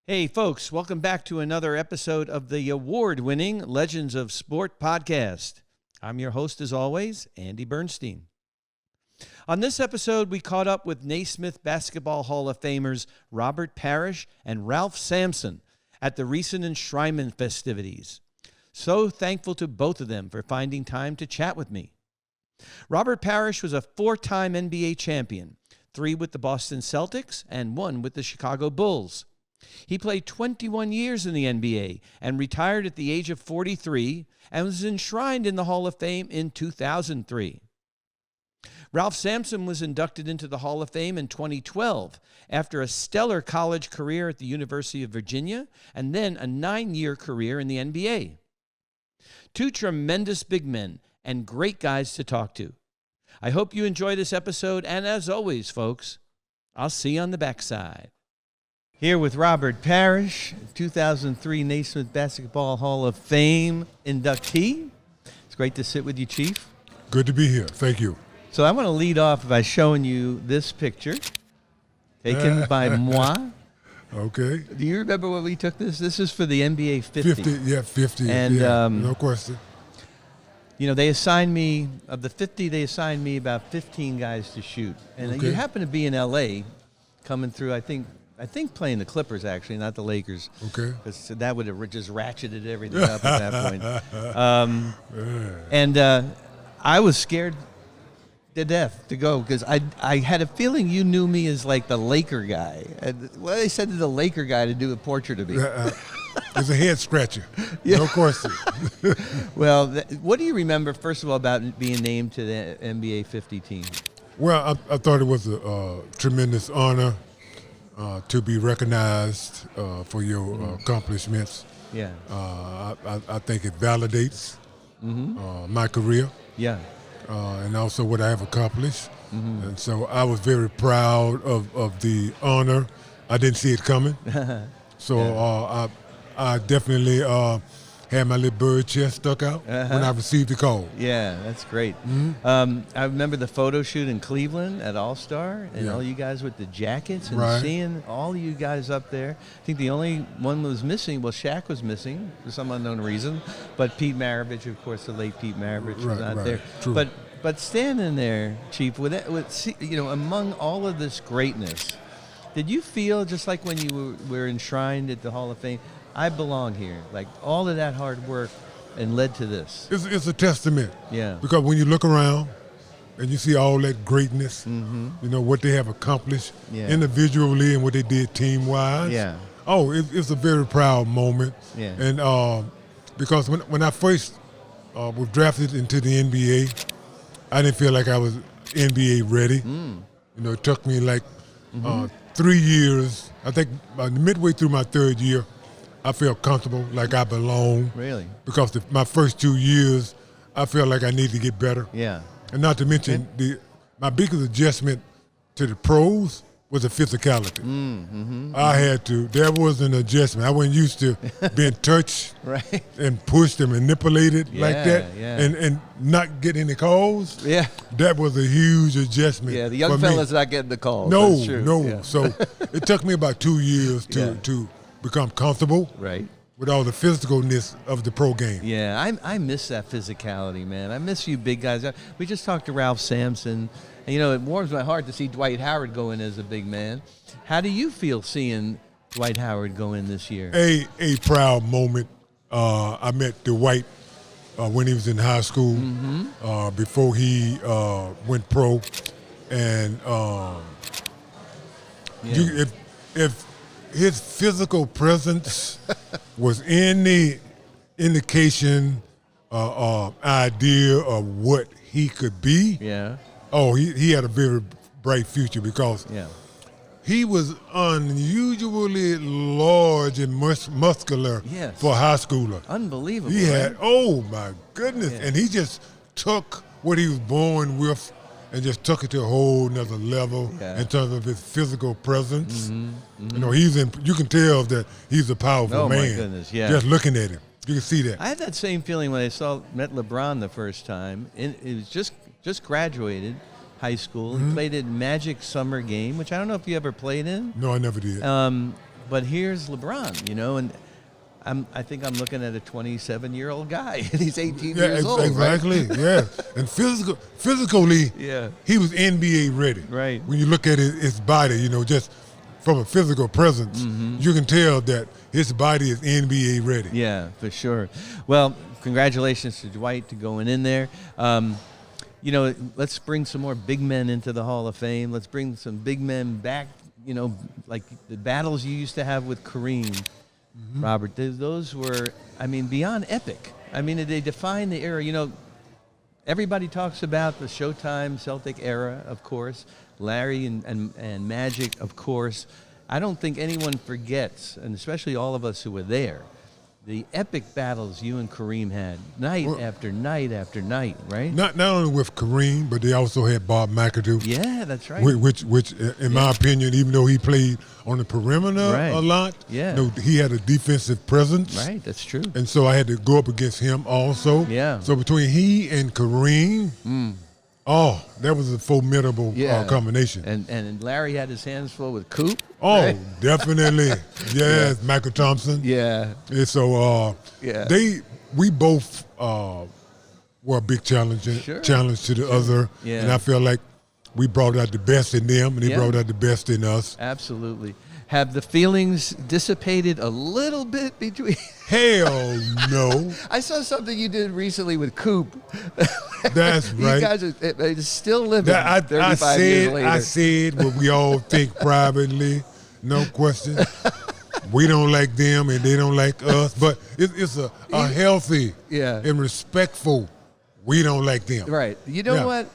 Hey, folks, welcome back to another episode of the award-winning Legends of Sport podcast. I'm your host, as always, Andy Bernstein. On this episode, we caught up with Naismith Basketball Hall of Famers Robert Parish and Ralph Sampson at the recent enshrinement festivities. So thankful to both of them for finding time to chat with me. Robert Parish was a four-time NBA champion, 3 with the Boston Celtics and 1 with the Chicago Bulls. He played 21 years in the NBA and retired at the age of 43 and was enshrined in the Hall of Fame in 2003. Ralph Sampson was inducted into the Hall of Fame in 2012 after a stellar college career at the University of Virginia and then a 9-year career in the NBA. 2 tremendous big men and great guys to talk to. I hope you enjoy this episode, and as always, folks, I'll see you on the backside. Here with Robert Parish, 2003 Naismith Basketball Hall of Fame inductee. It's great to sit with you, Chief. Good to be here. Thank you. So I want to lead off by showing you this picture taken by moi. Okay. Do you remember when we took this? This is for the NBA 50. 50. And, yeah, no question. You know, they assigned me, of the 50, they assigned me about 15 guys to shoot. And Okay. you happen to be in L.A. coming through, I think playing the Clippers, actually, not the Lakers. Okay. Because that would have just ratcheted everything up at that point. And I was scared to death to go because I had a feeling you knew me as like the Laker guy. And what they said to the Laker guy to do a portrait of me. It's a head scratcher. Yeah. No question. Well, what do you remember, first of all, about being named to the NBA 50 team? Well, I thought it was a tremendous honor to be recognized for your accomplishments. Yeah. I think it validates my career. Yeah. And also what I have accomplished. And so I was very proud of the honor. I didn't see it coming. So I definitely had my little bird chest stuck out when I received the call. Yeah, that's great. I remember the photo shoot in Cleveland at All-Star and all you guys with the jackets and seeing all you guys up there. I think the only one was missing, well, Shaq was missing for some unknown reason, but Pete Maravich, of course, the late Pete Maravich was not there. True. But standing there, Chief, among all of this greatness, did you feel just like when you were enshrined at the Hall of Fame, I belong here, like all of that hard work and led to this? It's a testament. Yeah. Because when you look around and you see all that greatness, you know, what they have accomplished individually and what they did team-wise. Yeah. Oh, it's a very proud moment. Yeah. And because when I first was drafted into the NBA, I didn't feel like I was NBA ready. You know, it took me like 3 years. I think midway through my 3rd year, I felt comfortable, like I belong. Really? Because my first 2 years, I felt like I needed to get better. Yeah. And not to mention, my biggest adjustment to the pros was the physicality. There was an adjustment. I wasn't used to being touched and pushed and manipulated like that and not getting any calls. Yeah. That was a huge adjustment. Yeah, the young fella's not getting the calls. No, That's true. no. Yeah. So it took me about 2 years to become comfortable with all the physicalness of the pro game. Yeah, I miss that physicality, man. I miss you big guys. We just talked to Ralph Sampson. And, you know, it warms my heart to see Dwight Howard go in as a big man. How do you feel seeing Dwight Howard go in this year? A proud moment. I met Dwight when he was in high school, before he went pro. And if his physical presence was any indication, idea of what he could be, he had a very bright future because he was unusually large and muscular for a high schooler. Unbelievable. He had, oh my goodness, and he just took what he was born with and just took it to a whole nother level in terms of his physical presence. You know, you can tell that he's a powerful man. Oh my goodness, just looking at him. You can see that. I had that same feeling when I met LeBron the first time. It was just graduated high school. He played in Magic Summer Game, which I don't know if you ever played in. No, I never did. But here's LeBron, and I think I'm looking at a 27-year-old guy, and he's 18 years old. Exactly. Right? Yeah, and physically, yeah, he was NBA ready. Right. When you look at his body, just from a physical presence, you can tell that his body is NBA ready. Yeah, for sure. Well, congratulations to Dwight to going in there. Let's bring some more big men into the Hall of Fame. Let's bring some big men back. Like the battles you used to have with Kareem. Robert, those were, beyond epic. They define the era. Everybody talks about the Showtime Celtic era, of course, Larry and Magic, of course. I don't think anyone forgets, and especially all of us who were there, the epic battles you and Kareem had, night after night after night, right? Not only with Kareem, but they also had Bob McAdoo. Yeah, that's right. Which in my opinion, even though he played on the perimeter a lot, he had a defensive presence. Right, that's true. And so I had to go up against him also. Yeah. So between he and Kareem, that was a formidable combination. And Larry had his hands full with Coop. Oh, right? Definitely. Yes, Michael Thompson. Yeah. And so we both were a big challenge to the other. Yeah. And I feel like we brought out the best in them, and they brought out the best in us. Absolutely. Have the feelings dissipated a little bit between? Hell no. I saw something you did recently with Coop. That's right. You guys are still living 35 years later. I said what we all think privately, no question. We don't like them and they don't like us, but it's a healthy and respectful, we don't like them. Right. You know what?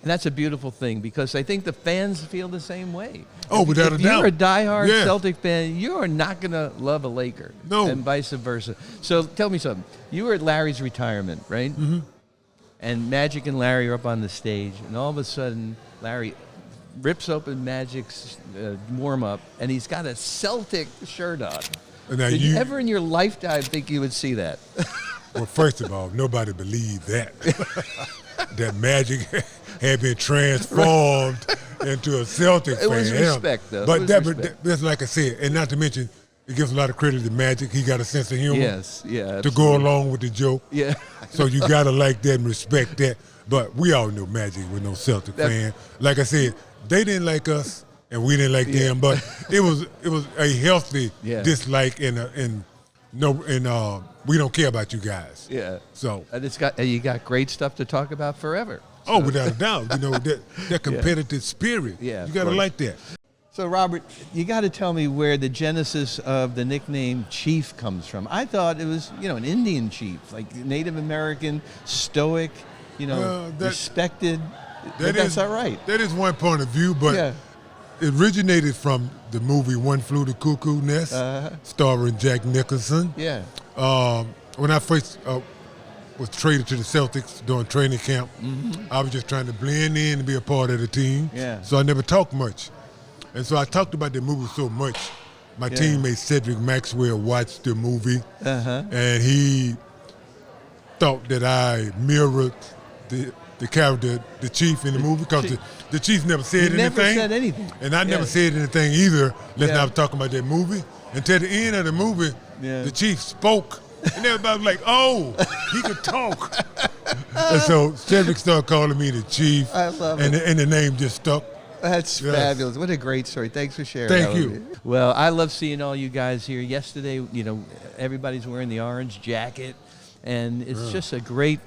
And that's a beautiful thing, because I think the fans feel the same way. Oh, without a doubt. If you're a diehard Celtic fan, you are not going to love a Laker. No. And vice versa. So tell me something. You were at Larry's retirement, right? Mm-hmm. And Magic and Larry are up on the stage, and all of a sudden, Larry rips open Magic's warm-up, and he's got a Celtic shirt on. Now Did you ever in your lifetime think you would see that? Well, first of all, nobody believed that. That Magic had been transformed into a Celtic fan. It was respect, though. But that's like I said, and not to mention, it gives a lot of credit to Magic. He got a sense of humor. Yes, yeah. To go along with the joke. Yeah. So you got to like that and respect that. But we all know Magic was no Celtic fan. Like I said, they didn't like us, and we didn't like them. But it was a healthy dislike, and we don't care about you guys. Yeah. So and you got great stuff to talk about forever. So. Oh, without a doubt. That competitive spirit. Yeah. You got to like that. So, Robert, you got to tell me where the genesis of the nickname Chief comes from. I thought it was, an Indian chief, like Native American, stoic, respected. That's not right. That is one point of view, but it originated from the movie One Flew the Cuckoo Nest, starring Jack Nicholson. Yeah. When I first was traded to the Celtics during training camp, I was just trying to blend in and be a part of the team. Yeah. So I never talked much. And so I talked about the movie so much. My teammate Cedric Maxwell watched the movie, and he thought that I mirrored the character, the chief in the movie, because the chief never said anything. Never said anything. And I never said anything either. Let's not talk about that movie. Until the end of the movie, the chief spoke. And everybody was like, oh, he could talk. And so Cedric started calling me the chief. I love it. And the name just stuck. That's fabulous. What a great story. Thanks for sharing. Thank you. Well, I love seeing all you guys here. Yesterday, everybody's wearing the orange jacket, and it's just a great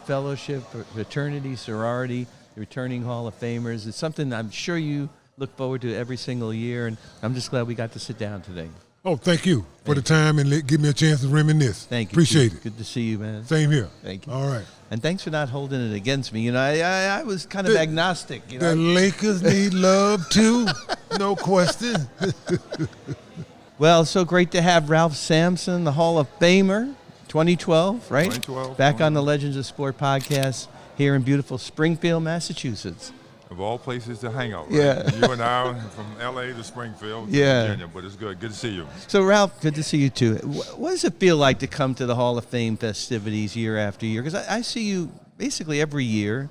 fellowship, fraternity, sorority, returning Hall of Famers. It's something I'm sure you look forward to every single year, and I'm just glad we got to sit down today. Oh, thank you for the time and give me a chance to reminisce. Thank you. Appreciate it. Good to see you, man. Same here. Thank you. All right. And thanks for not holding it against me. I was kind of agnostic. The Lakers need love too, no question. Well, so great to have Ralph Sampson, the Hall of Famer, 2012, right? 2012. Back on the Legends of Sport podcast here in beautiful Springfield, Massachusetts. Of all places to hang out, right? Yeah. You and I are from L.A. to Springfield, Virginia, but it's good. Good to see you. So, Ralph, good to see you, too. What does it feel like to come to the Hall of Fame festivities year after year? Because I see you basically every year,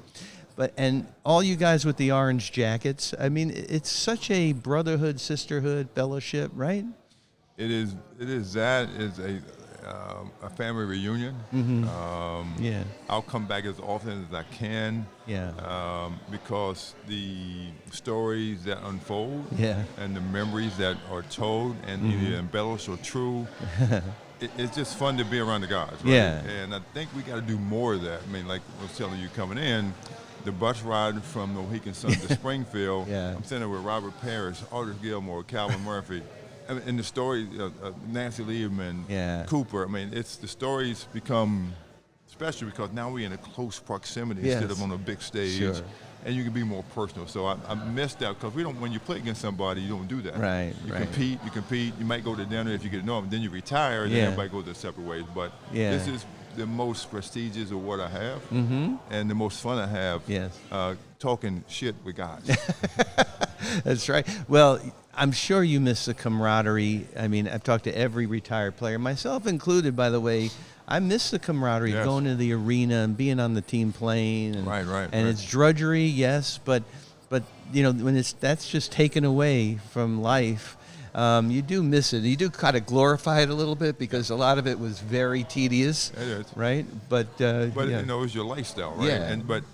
and all you guys with the orange jackets. I mean, it's such a brotherhood, sisterhood, fellowship, right? It is that. It's a family reunion. I'll come back as often as I can. Because the stories that unfold and the memories that are told and either embellished or true, it's just fun to be around the guys, right? And I think we got to do more of that. I mean, like I was telling you coming in, the bus ride from the Mohegan Sun to Springfield, I'm sitting there with Robert Parish, Artis Gilmore, Calvin Murphy, and the story, Nancy Lieberman, Cooper. I mean, the stories become special because now we're in a close proximity instead of on a big stage, and you can be more personal. So I miss that because when you play against somebody, you don't do that. You compete. You might go to dinner if you get to know them. Then you retire, and then everybody goes their separate ways. But this is the most prestigious of what I have, and the most fun I have. Talking shit with guys. That's right. Well, I'm sure you miss the camaraderie. I mean, I've talked to every retired player, myself included, by the way. I miss the camaraderie of going to the arena and being on the team plane. And, and it's drudgery, yes, but when that's just taken away from life, you do miss it. You do kind of glorify it a little bit because a lot of it was very tedious. It is. Right? But it was your lifestyle, right? But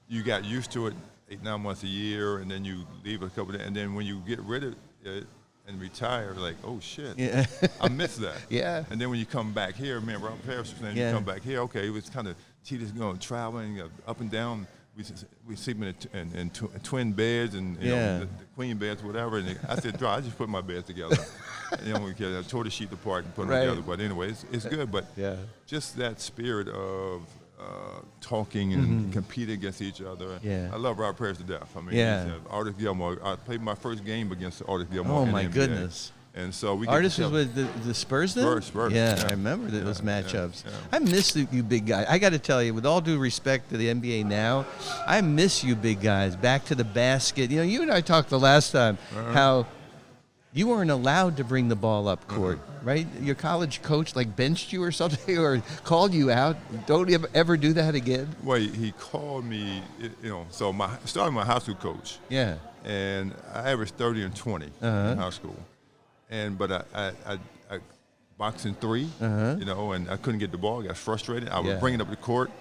you got used to it 8-9 months a year, and then you leave a couple of days, and then when you get rid of it and retire, like, oh shit, I miss that. And then when you come back here, man, Robert Parish was saying, you come back here, okay, it was kind of tedious going traveling up and down. We sleep in twin beds and the queen beds, whatever. And I said, I just put my beds together. I tore the sheet apart and put them together. But anyway, it's good. But just that spirit of talking and competing against each other. I love Robert Parish to death. I mean, Artis Gilmore. I played my first game against Artis Gilmore. Oh my goodness! And so we. Artis was with the Spurs then. Spurs. Yeah, I remember those matchups. I miss you big guys. I got to tell you, with all due respect to the NBA now, I miss you big guys. Back to the basket. You and I talked the last time how you weren't allowed to bring the ball up court, right? Your college coach benched you or something, or called you out. Don't ever do that again. Well, he called me, So started my high school coach. And I averaged 30 and 20 in high school, but I boxing 3, and I couldn't get the ball. I got frustrated. I would bring it up the court,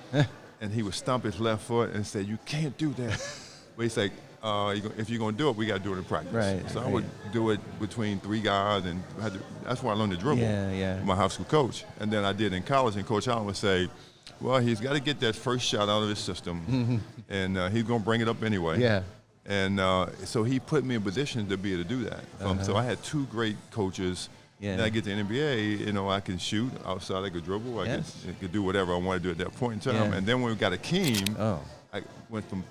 and he would stomp his left foot and say, "You can't do that." But he's like, if you're going to do it, we got to do it in practice. So I would do it between 3 guys, and that's where I learned to dribble. With my high school coach. And then I did in college, and Coach Allen would say, well, he's got to get that first shot out of his system, and he's going to bring it up anyway. And so he put me in position to be able to do that. So I had 2 great coaches. Then I get to the NBA, I can shoot outside, I could dribble, I could do whatever I wanted to do at that point in time. And then when we got Akeem, I went from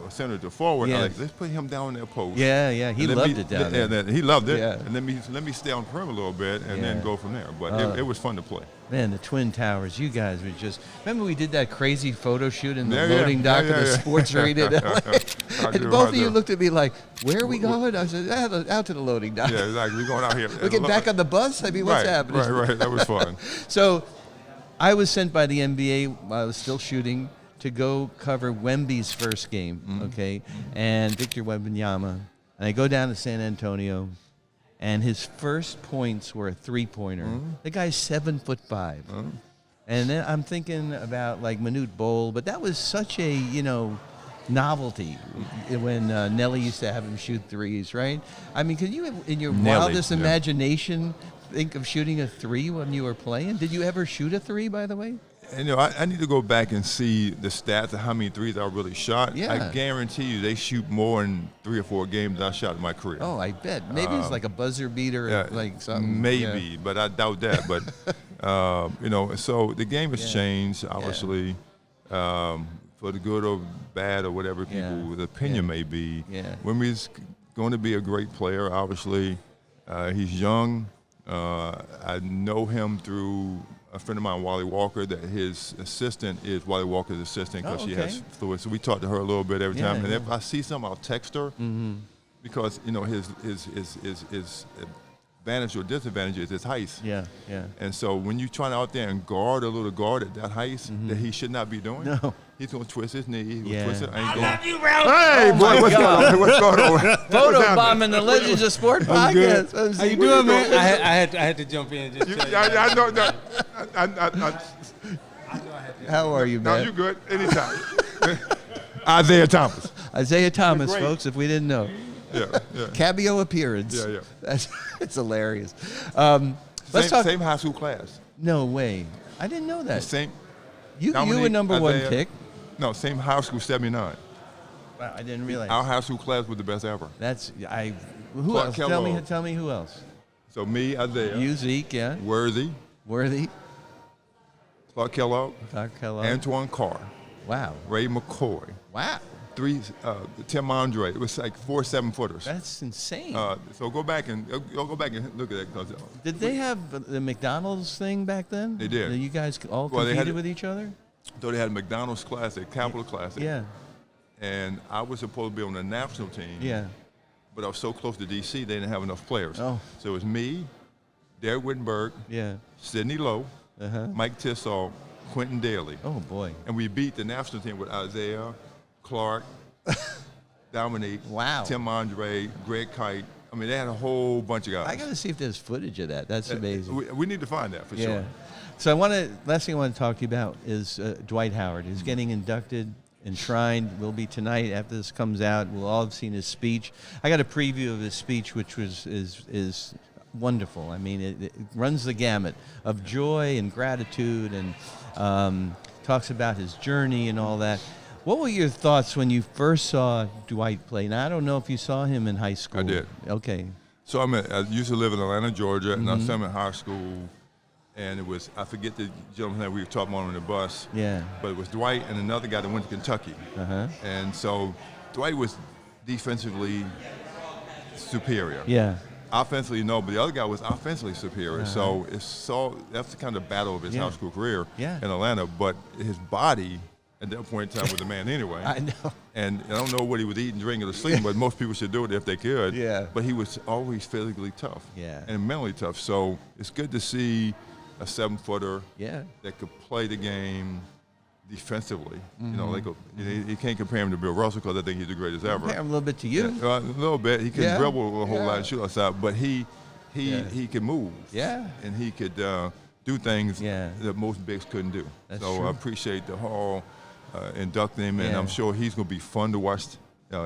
center to forward. I let's put him down in that post. He loved it down there. He loved it. And let me stay on the perimeter a little bit and then go from there. But it was fun to play. Man, the Twin Towers, you guys were just... Remember we did that crazy photo shoot in the loading dock of the sports arena in LA? And both of you looked at me like, where are we going? I said, out to the loading dock. Yeah, exactly. We're going out here. We're getting back on the bus? I mean, what's happening? Right. That was fun. So I was sent by the NBA while I was still shooting to go cover Wemby's first game, okay, and Victor Wembanyama. And I go down to San Antonio, and his first points were a 3-pointer. The guy's 7'5". And then I'm thinking about Manute Bol, but that was such a, novelty when Nelly used to have him shoot threes, right? I mean, can you, in your wildest imagination, think of shooting a 3 when you were playing? Did you ever shoot a 3, by the way? And, I need to go back and see the stats of how many threes I really shot. I guarantee you they shoot more in 3 or 4 games than I shot in my career. Oh, I bet. Maybe it's like a buzzer beater, something. Maybe, but I doubt that. But, so the game has changed, obviously, for the good or bad or whatever people's opinion may be. Wemby's going to be a great player, obviously. He's young. I know him through a friend of mine, Wally Walker, that his assistant is Wally Walker's assistant because she has fluid. So we talk to her a little bit every time. And if I see something, I'll text her because, his advantage or disadvantage is his height. And so when you're trying out there and guard a little guard at that height that he should not be doing, He's going to twist his knee. He Yeah. twist it. I love you, Ralph. Hey, boy, what's going on? What's going on? Photo bombing the Legends of Sport podcast. How you doing, man? I had to jump in and just tell you. I know that. How are you, No, man? you good. Anytime. Isiah Thomas. Isiah Thomas, Great. folks, if we didn't know. Yeah, yeah. Cameo appearance. Yeah, yeah. It's hilarious. Let's talk. Same high school class. No way. I didn't know that. Same. You were Dominique, number one Isiah. pick. No, same high school, 79. Wow, I didn't realize. Our high school class was the best ever. Who Clark else? Kellogg. Tell me who else. So me, Isiah, You, Zeke, yeah. Worthy, Clark Kellogg, Antoine Carr, Wow. Ray McCoy, Wow. Tim Andre. It was like 4 7-footers. That's insane. So go back and look at that. 'Cause, Did they have the McDonald's thing back then? They did. That you guys all Well, they competed had- with each other? so they had a McDonald's Classic, Capital Classic. Yeah. And I was supposed to be on the national team. Yeah. But I was so close to D.C. they didn't have enough players. Oh. So it was me, Derek Wittenberg, Yeah. Sidney Lowe, Uh-huh. Mike Tissall, Quentin Daly. Oh, boy. And we beat the national team with Isiah, Clark, Dominique, Wow. Tim Andre, Greg Kite. I mean, they had a whole bunch of guys. I got to see if there's footage of that. That's amazing. We need to find that for Yeah. sure. So last thing I want to talk to you about is Dwight Howard. He's getting inducted, enshrined. Will be tonight after this comes out. We'll all have seen his speech. I got a preview of his speech, which is wonderful. I mean, it runs the gamut of joy and gratitude, and talks about his journey and all that. What were your thoughts when you first saw Dwight play? Now, I don't know if you saw him in high school. I did. Okay. So I used to live in Atlanta, Georgia, and I Mm-hmm. saw him in high school. And it was, I forget the gentleman that we were talking about on the bus. Yeah. But it was Dwight and another guy that went to Kentucky. Uh-huh. And so Dwight was defensively superior. Yeah. Offensively, no, but the other guy was offensively superior. So that's the kind of battle of his Yeah. high school career Yeah. in Atlanta. But his body at that point in time was a man anyway. I know. And I don't know what he was eating, drinking, or sleeping, but most people should do it if they could. Yeah. But he was always physically tough. Yeah. And mentally tough. So it's good to see a 7-footer Yeah. that could play the game defensively. You know, you can't compare him to Bill Russell because I think he's the greatest ever. Compare him a little bit to you. Yeah, a little bit. He can Yeah. dribble a whole Yeah. lot and shoot outside, but he can move. Yeah. And he could do things Yeah. that most bigs couldn't do. That's so true. I appreciate the Hall inducting him, and Yeah. I'm sure he's going to be fun to watch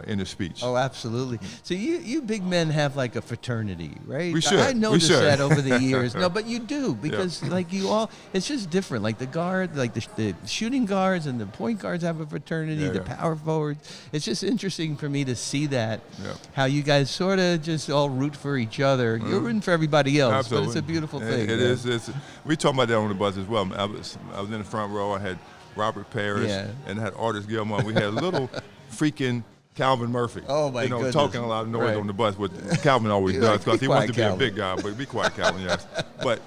in his speech. Oh, absolutely. So you big men have like a fraternity, right? We should. I We noticed should. that over the years. No, but you do, because like you all, it's just different. Like the guard, like the shooting guards and the point guards have a fraternity, Yeah, the yeah. power forwards. It's just interesting for me to see that, Yeah. how you guys sort of just all root for each other. You're rooting for everybody else, Absolutely. but it's a beautiful thing. It man. is. We talked about that on the bus as well. I was in the front row. I had Robert Parish Yeah. and I had Artis Gilmore. We had a little freaking Calvin Murphy. Oh, my goodness. Talking a lot of noise Right. on the bus, what Calvin always You're does like, because "Be he wants quiet, to be Calvin." a big guy. But be quiet, Calvin. Yes. But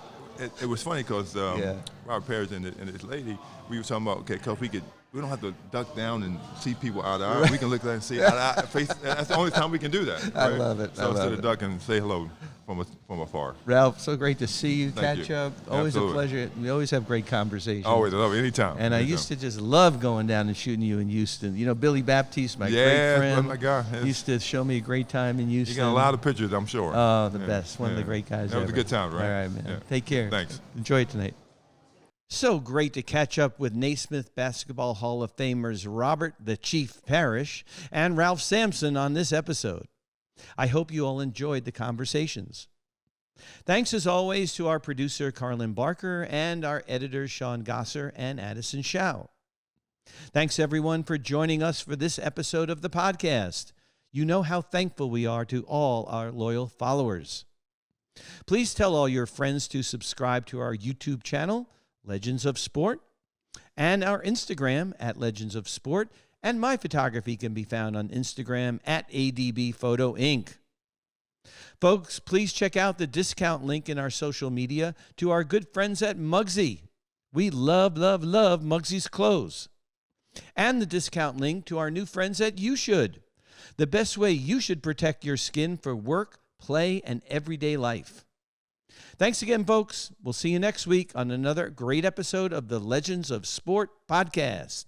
it was funny because Yeah. Robert Parish and his lady, we were talking about because we don't have to duck down and see people eye to eye. We can look at and see eye to eye, face. That's the only time we can do that. I right? love it. So I love instead it. of ducking, say hello from afar. Ralph, so great to see you, Thank catch you. up. Always Absolutely. a pleasure. We always have great conversations. Always, I love it. Anytime. And I used to just love going down and shooting you in Houston. You know, Billy Baptiste, my great Yeah, friend, oh my God, yes. used to show me a great time in You Houston. got a lot of pictures, I'm sure. Oh, the Yeah, best. One of the yeah. great guys That was ever. a good time, right? All right, man. Yeah. Take care. Thanks. Enjoy it tonight. So great to catch up with Naismith Basketball Hall of Famers Robert the Chief Parish and Ralph Sampson on this episode. I hope you all enjoyed the conversations. Thanks as always to our producer Carlin Barker and our editors Sean Gosser and Addison Shao. Thanks everyone for joining us for this episode of the podcast. You know how thankful we are to all our loyal followers. Please tell all your friends to subscribe to our YouTube channel, Legends of Sport, and our Instagram at Legends of Sport, and my photography can be found on Instagram at ADB Photo Inc. Folks, please check out the discount link in our social media to our good friends at Muggsy. We love Muggsy's clothes. And the discount link to our new friends at You Should, the best way you should protect your skin for work, play, and everyday life. Thanks again, folks. We'll see you next week on another great episode of the Legends of Sport podcast.